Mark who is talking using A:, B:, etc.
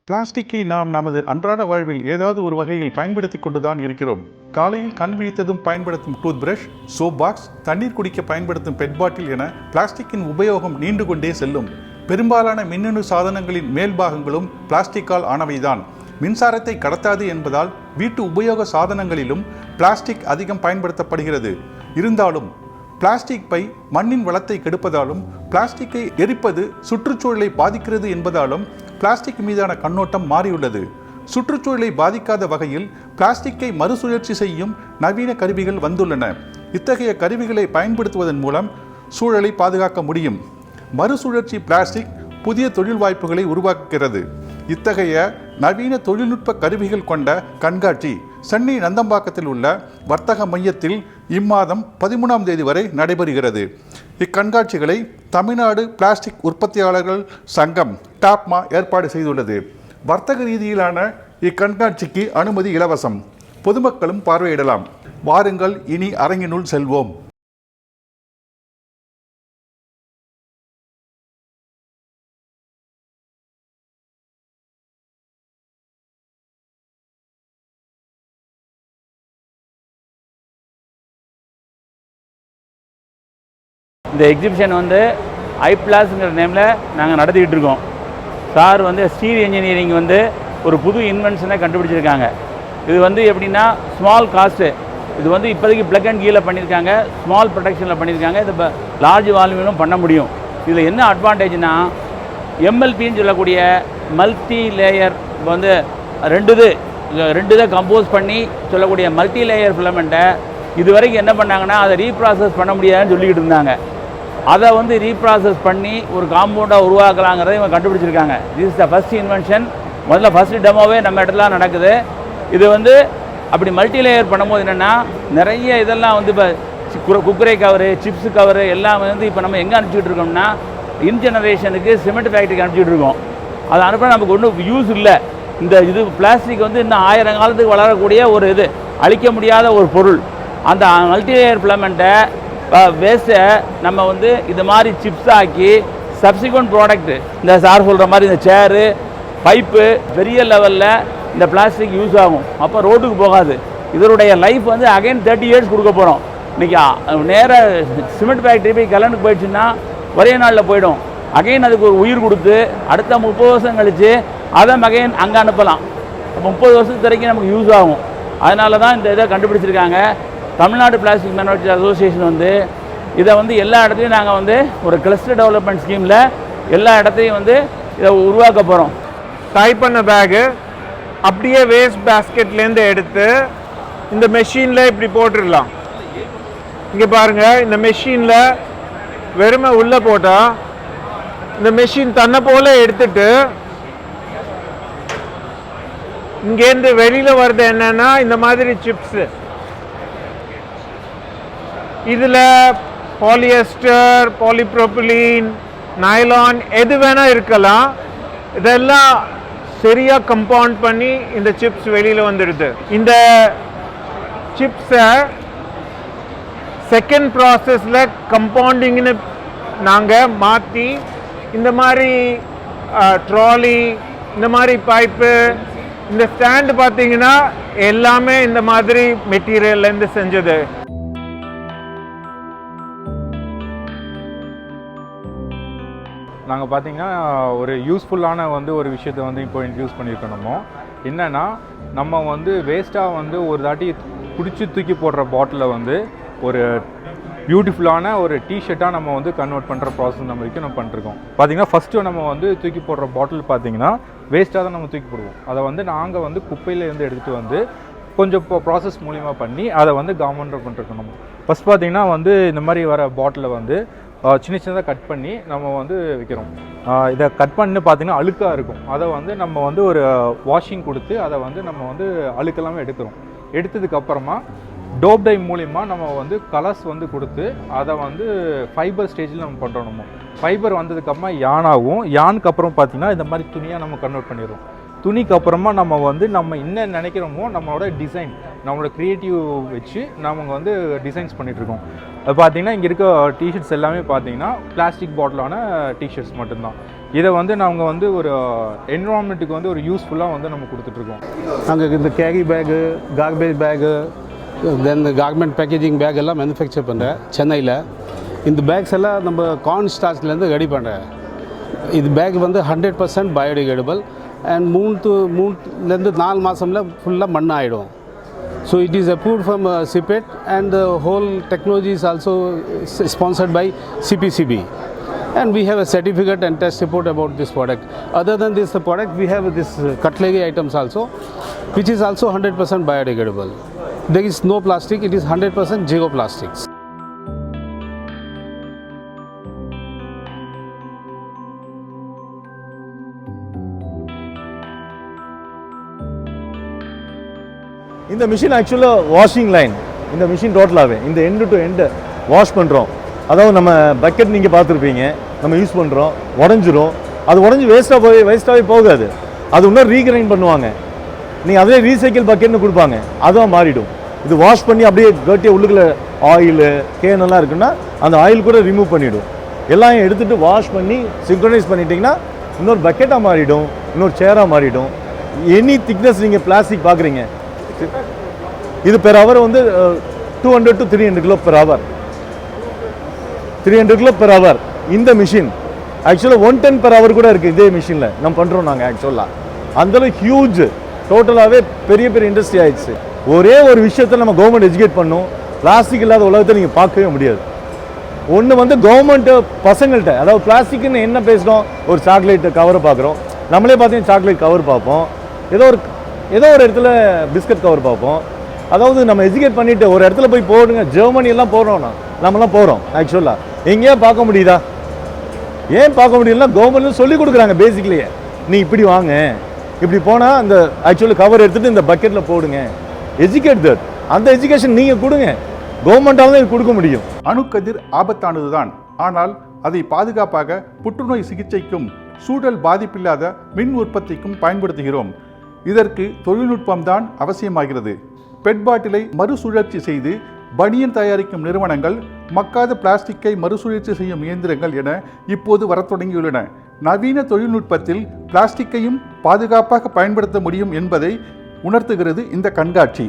A: பிளாஸ்டிக்கை நாம் நமது அன்றாட வாழ்வில் ஏதாவது ஒரு வகையில் பயன்படுத்தி கொண்டுதான் இருக்கிறோம். காலையில் கண் விழித்ததும் பயன்படுத்தும் டூத் பிரஷ், சோப் பாக்ஸ், தண்ணீர் குடிக்க பயன்படுத்தும் பெட் பாட்டில் என பிளாஸ்டிக்கின் உபயோகம் நீண்டு கொண்டே செல்லும். பெரும்பாலான மின்னணு சாதனங்களின் மேல் பாகங்களும் பிளாஸ்டிக்கால் ஆனவைதான். மின்சாரத்தை கடத்தாது என்பதால் வீட்டு உபயோக சாதனங்களிலும் பிளாஸ்டிக் அதிகம் பயன்படுத்தப்படுகிறது. இருந்தாலும் பிளாஸ்டிக் பை மண்ணின் வளத்தை கெடுப்பதாலும் பிளாஸ்டிக்கை எரிப்பது சுற்றுச்சூழலை பாதிக்கிறது என்பதாலும் பிளாஸ்டிக் மீதான கண்ணோட்டம் மாறியுள்ளது. சுற்றுச்சூழலை பாதிக்காத வகையில் பிளாஸ்டிக்கை மறுசுழற்சி செய்யும் நவீன கருவிகள் வந்துள்ளன. இத்தகைய கருவிகளை பயன்படுத்துவதன் மூலம் சூழலை பாதுகாக்க முடியும். மறுசுழற்சி பிளாஸ்டிக் புதிய தொழில் வாய்ப்புகளை உருவாக்குகிறது. இத்தகைய நவீன தொழில்நுட்ப கருவிகள் கொண்ட கண்காட்சி சென்னை நந்தம்பாக்கத்தில் உள்ள வர்த்தக மையத்தில் இம்மாதம் 13ஆம் தேதி வரை நடைபெறுகிறது. இக்கண்காட்சிகளை தமிழ்நாடு பிளாஸ்டிக் உற்பத்தியாளர்கள் சங்கம் டாப்மா ஏற்பாடு செய்துள்ளது. வர்த்தக ரீதியிலான இக்கண்காட்சிக்கு அனுமதி இலவசம். பொதுமக்களும் பார்வையிடலாம். வாருங்கள், இனி அரங்கினுள் செல்வோம்.
B: இந்த எக்ஸிபிஷன் வந்து ஐப்ளாஸ்ங்கிற நேமில் நாங்கள் நடத்திக்கிட்டு இருக்கோம். சார் வந்து ஸ்டீல் இன்ஜினியரிங் வந்து ஒரு புது இன்வென்ஷனை கண்டுபிடிச்சிருக்காங்க. இது வந்து எப்படின்னா ஸ்மால் காஸ்ட்டு. இது வந்து இப்போதைக்கு ப்ளக் அண்ட் கீழே பண்ணியிருக்காங்க, ஸ்மால் ப்ரொடக்ஷனில் பண்ணியிருக்காங்க. இது இப்போ லார்ஜ் வால்யூமிலும் பண்ண முடியும். இதில் என்ன அட்வான்டேஜ்னா எம்எல்பின்னு சொல்லக்கூடிய மல்டி லேயர் வந்து ரெண்டு இதை கம்போஸ் பண்ணி சொல்லக்கூடிய மல்டி லேயர் ஃபிலமெண்ட்டை இது வரைக்கும் என்ன பண்ணாங்கன்னா அதை ரீப்ராசஸ் பண்ண முடியாதுன்னு சொல்லிக்கிட்டு இருந்தாங்க. அதை வந்து ரீப்ராசஸ் பண்ணி ஒரு காம்பவுண்டாக உருவாக்கலாங்கிறத இவங்க கண்டுபிடிச்சிருக்காங்க. This is the first invention. முதல்ல ஃபஸ்ட்டு டெமோவே நம்ம இடத்துல நடக்குது. இது வந்து அப்படி மல்டி லேயர் பண்ணும்போது என்னென்னா நிறைய இதெல்லாம் வந்து இப்போ குக்கரை கவரு, சிப்ஸு கவரு எல்லாம் வந்து இப்போ நம்ம எங்கே அனுப்பிச்சிட்டு இருக்கோம்னா இன்ஜெனரேஷனுக்கு சிமெண்ட் ஃபேக்ட்ரிக்கு அனுப்பிச்சிட்டு இருக்கோம். அதை அனுப்ப நமக்கு ஒன்றும் யூஸ் இல்லை. இது பிளாஸ்டிக் வந்து இன்னும் 1000 காலத்துக்கு வளரக்கூடிய ஒரு இது அழிக்க முடியாத ஒரு பொருள். அந்த மல்டி லேயர் ஃபிலமெண்ட்டை வேஸ்ட்டை நம்ம வந்து இது மாதிரி சிப்ஸ் ஆக்கி சப்சிக்வெண்ட் ப்ராடக்ட்டு இந்த சார் சொல்கிற மாதிரி இந்த சேரு, பைப்பு பெரிய லெவலில் இந்த பிளாஸ்டிக் யூஸ் ஆகும். அப்போ ரோட்டுக்கு போகாது. இதனுடைய லைஃப் வந்து அகைன் 30 இயர்ஸ் கொடுக்க போகிறோம். இன்றைக்கி நேராக சிமெண்ட் ஃபேக்ட்ரி போய் கலனுக்கு போயிடுச்சுன்னா ஒரே நாளில் போயிடும். அகைன் அதுக்கு ஒரு உயிர் கொடுத்து அடுத்த 30 வருஷம் கழித்து அதை அகைன் அங்கே அனுப்பலாம். 30 வருஷத்து வரைக்கும் நமக்கு யூஸ் ஆகும். அதனால தான் இந்த இதை கண்டுபிடிச்சிருக்காங்க. தமிழ்நாடு பிளாஸ்டிக் மேனுஃபேக்சர் அசோசியேஷன் வந்து இதை வந்து எல்லா இடத்துலையும் நாங்கள் வந்து ஒரு கிளஸ்டர் டெவலப்மெண்ட் ஸ்கீமில் எல்லா இடத்தையும் வந்து இதை உருவாக்க போகிறோம்.
C: டைப் பண்ண பேகு அப்படியே வேஸ்ட் பேஸ்கெட்லேருந்து எடுத்து இந்த மெஷினில் இப்படி போட்டுடலாம். இங்கே பாருங்கள், இந்த மெஷினில் வெறுமை உள்ளே போட்டால் இந்த மெஷின் தன்னை போல் எடுத்துட்டு இங்கேருந்து வெளியில் வருது என்னென்னா இந்த மாதிரி சிப்ஸு. இதில் பாலியஸ்டர், பாலிப்ரோபிலீன், நைலான் எது வேணால் இருக்கலாம். இதெல்லாம் சரியாக கம்பவுண்ட் பண்ணி இந்த சிப்ஸ் வெளியில் வந்துடுது. இந்த சிப்ஸை செகண்ட் ப்ராசஸில் கம்பவுண்டிங்னு நாங்கள் மாற்றி இந்த மாதிரி ட்ராலி, இந்த மாதிரி பைப்பு, இந்த ஸ்டாண்டு பார்த்தீங்கன்னா எல்லாமே இந்த மாதிரி மெட்டீரியல்லேருந்து செஞ்சது.
D: நாங்கள் பார்த்தீங்கன்னா ஒரு யூஸ்ஃபுல்லான ஒரு விஷயத்தை இப்போ இன்ட்ரடியூஸ் பண்ணியிருக்கணுமோ என்னென்னா, நம்ம வேஸ்ட்டாக ஒரு தாட்டி குடிச்சு தூக்கி போடுற பாட்டிலை ஒரு பியூட்டிஃபுல்லான ஒரு டிஷர்ட்டாக நம்ம கன்வெர்ட் பண்ணுற ப்ராசஸ் நம்ம பண்ணிருக்கோம். பார்த்தீங்கன்னா ஃபஸ்ட்டு நம்ம தூக்கி போடுற பாட்டில் பார்த்தீங்கன்னா வேஸ்ட்டாக தான் நம்ம தூக்கி போடுவோம். அதை நாங்கள் குப்பையிலேருந்து எடுத்துகிட்டு கொஞ்சம் ப்ராசஸ் மூலிமா பண்ணி அதை கவர்மெண்ட் பண்ணிருக்கணும். ஃபஸ்ட் பார்த்தீங்கன்னா இந்த மாதிரி வர பாட்டிலை சின்ன சின்னதாக கட் பண்ணி நம்ம வைக்கிறோம். இதை கட் பண்ணி பார்த்திங்கன்னா அழுக்காக இருக்கும். அதை நம்ம ஒரு வாஷிங் கொடுத்து அதை நம்ம அழுக்கெல்லாமே எடுக்கிறோம். எடுத்ததுக்கப்புறமா டோப் டை மூலிமா நம்ம கலர்ஸ் கொடுத்து அதை ஃபைபர் ஸ்டேஜில் நம்ம பண்ணுறோம். நம்ம ஃபைபர் வந்ததுக்கப்புறமா யானாகும். யானுக்கு அப்புறம் பார்த்திங்கன்னா இந்த மாதிரி துணியாக நம்ம கன்வெர்ட் பண்ணிடுறோம். துணிக்கு அப்புறமா நம்ம என்ன நினைக்கிறோமோ நம்மளோட டிசைன், நம்மளோட க்ரியேட்டிவ் வச்சு நம்ம டிசைன்ஸ் பண்ணிகிட்ருக்கோம். அது பார்த்திங்கன்னா இங்கே இருக்க டிஷர்ட்ஸ் எல்லாமே பார்த்திங்கன்னா பிளாஸ்டிக் பாட்டிலான டிஷர்ட்ஸ் மட்டும்தான். இதை வந்து நாங்கள் வந்து ஒரு என்விரான்மெண்ட்டுக்கு வந்து ஒரு யூஸ்ஃபுல்லாக வந்து நம்ம கொடுத்துட்ருக்கோம்.
E: நாங்கள் இந்த கேரி பேகு, கார்பேஜ் பேகு, தென் கார்மெண்ட் பேக்கேஜிங் பேக் எல்லாம் மேனுஃபேக்சர் பண்ணுறேன் சென்னையில். இந்த பேக்ஸ் எல்லாம் நம்ம கார்ன் ஸ்டார்ச்லேருந்து ரெடி பண்ணுறேன். இது பேக் வந்து 100% பயோடிகிரேடபிள் அண்ட் 3 to 4 மாதம்ல ஃபுல்லாக மண் ஆகிடும். So it is approved from CPET and the whole technology is also sponsored by CPCB. And we have a certificate and test report about this product. Other than this product, we have this cutlery items also, which is also 100% biodegradable. There is no plastic, it is 100% zero plastics.
F: இந்த machine ஆக்சுவலாக washing line. இந்த machine டோட்டலாகவே இந்த end to end wash பண்ணுறோம். அதாவது நம்ம bucket நீங்கள் பார்த்துருப்பீங்க, நம்ம யூஸ் பண்ணுறோம், உடஞ்சிரும். அது உடஞ்சி வேஸ்ட்டாகவே போகாது. அது இன்னும் ரீகிரைண்ட் பண்ணுவாங்க. நீங்கள் அதே ரீசைக்கிள் பக்கெட்னு கொடுப்பாங்க, அதுவும் மாறிடும். இது வாஷ் பண்ணி அப்படியே கட்டிய உள்ளுக்குள்ள ஆயிலு கேனெல்லாம் இருக்குன்னா அந்த ஆயில் கூட ரிமூவ் பண்ணிவிடும். எல்லாம் எடுத்துகிட்டு வாஷ் பண்ணி சிங்க்ரனைஸ் பண்ணிட்டீங்கன்னா இன்னொரு பக்கெட்டாக மாறிடும், இன்னொரு சேராக மாறிடும். எனி திக்னஸ் நீங்கள் பிளாஸ்டிக் பார்க்குறீங்க, இது பெர் ஹவர் வந்து 200 to 300 kilo per hour. 300 kilo per hour. இந்த மிஷின் ஆக்சுவலாக 110 பெர் ஹவர் கூட இருக்குது இதே மிஷினில் நம்ம பண்ணுறோம் நாங்கள். ஆக்சுவலாக அந்தளவு ஹியூஜ் டோட்டலாகவே பெரிய பெரிய இண்டஸ்ட்ரி ஆயிடுச்சு. ஒரே ஒரு விஷயத்தில் நம்ம கவர்மெண்ட் எஜுகேட் பண்ணும். பிளாஸ்டிக் இல்லாத உலகத்தை நீங்கள் பார்க்கவே முடியாது. ஒன்று வந்து கவர்மெண்ட்டு பசங்கள்கிட்ட, அதாவது பிளாஸ்டிக்னு என்ன பேசுகிறோம், ஒரு சாக்லேட் கவரை பார்க்குறோம். நம்மளே பார்த்தீங்கன்னா சாக்லேட் கவர் பார்ப்போம், ஏதோ ஒரு இடத்துல பிஸ்கட் கவர் பார்ப்போம். அதாவது நம்ம எஜுகேட் பண்ணிவிட்டு ஒரு இடத்துல போய் போடுங்க. ஜெர்மனி எல்லாம் போகிறோம்னா நம்மலாம் போகிறோம். ஆக்சுவலாக எங்கேயா பார்க்க முடியுதா? ஏன் பார்க்க முடியலன்னா கவர்மெண்ட்ல சொல்லி கொடுக்குறாங்க பேசிக்லேயே. நீ இப்படி வாங்க, இப்படி போனால் அந்த ஆக்சுவலி கவர் எடுத்துகிட்டு இந்த பக்கெட்டில் போடுங்க. Educate that. அந்த எஜுகேஷன் நீங்கள் கொடுங்க. கவர்மெண்ட்டால் தான் கொடுக்க முடியும்.
A: அணுக்கதிர் ஆபத்தானதுதான். ஆனால் அதை பாதுகாப்பாக புற்றுநோய் சிகிச்சைக்கும் சூழல் பாதிப்பில்லாத மின் உற்பத்திக்கும் பயன்படுத்துகிறோம். இதற்கு தொழில்நுட்பம்தான் அவசியமாகிறது. பெட் பாட்டிலை மறுசுழற்சி செய்து பனியன் தயாரிக்கும் நிறுவனங்கள், மக்காத பிளாஸ்டிக்கை மறுசுழற்சி செய்யும் இயந்திரங்கள் என இப்போது வரத் தொடங்கியுள்ளன. நவீன தொழில்நுட்பத்தில் பிளாஸ்டிக்கையும் பாதுகாப்பாக பயன்படுத்த முடியும் என்பதை உணர்த்துகிறது இந்த கண்காட்சி.